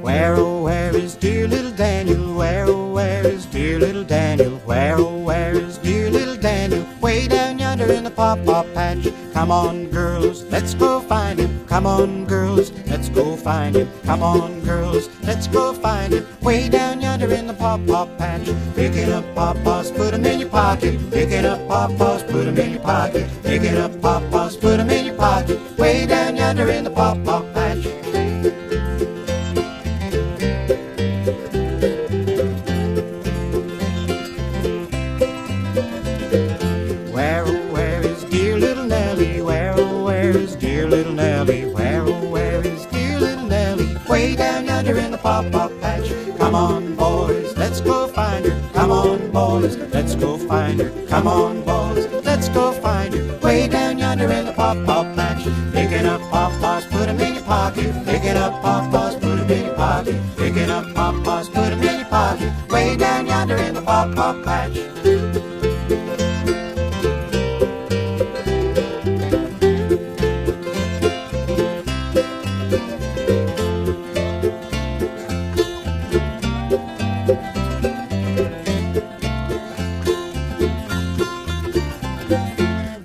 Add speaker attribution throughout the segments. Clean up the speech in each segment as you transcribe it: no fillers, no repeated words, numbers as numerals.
Speaker 1: Where, oh, where is dear little Daniel? Where, oh, where is dear little Daniel? Where, oh, where is dear little Daniel? Way down yonder in the pawpaw patch. Come on, girls, let's go find him. Come on, girls, let's go find him. Come on, girls, let's go find him. Way down yonder in the pawpaw patch. Picking up pawpaws, put 'em in your pocket. Picking up pawpaws, put 'em in your pocket. Picking up pawpaws, put 'em in your pocket. Way down yonder in the pawpaw patch. Where, oh, where is dear little Nellie? Where, oh, where is dear little Nellie? Where, oh, where is dear little Nellie? Way down yonder in the pawpaw patch. Come on, boys, let's go find her. Come on, boys, let's go find her. Come on, boys, let's go find her. Way down yonder in the pawpaw patch. Picking up pawpaws, put 'em in your pocket. Picking up pawpaws, put 'em in your pocket. Picking up pawpaws, put 'em in your pocket. Way down yonder in the pawpaw patch.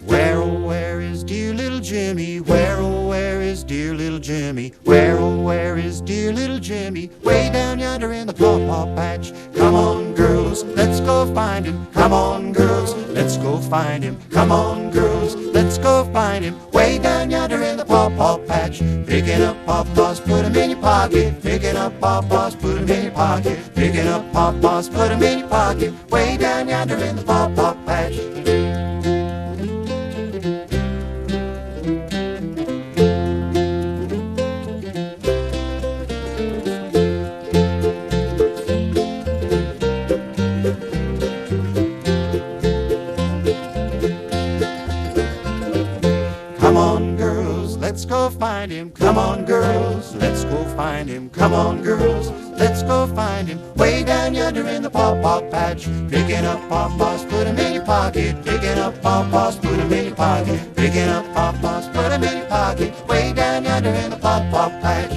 Speaker 1: Where, oh, where is dear little Jimmy? Where, oh, where is dear little Jimmy? Where, oh, where is dear little Jimmy? Way down yonder in the pawpaw patch. Come on, girls, let's go find him. Come on, girls, let's go find him. Come on, girls, let's go find him. Way down yonder in the pawpaw patch. Picking up pawpaws, put 'em in your pocket. Picking up pawpaws, put 'em in your pocket. Picking up pawpaws, put 'em in your pocket. Way down yonder in the pawpaw patch. Come on, girls, let's go find him. Come on, girls, let's go find him. Come on, girls, let's go find him. Way down yonder in the pawpaw patch. Picking up pawpaws, put 'em in your pocket. Picking up pawpaws, put 'em in your pocket. Picking up pawpaws, put 'em in your pocket. Way down yonder in the pawpaw patch.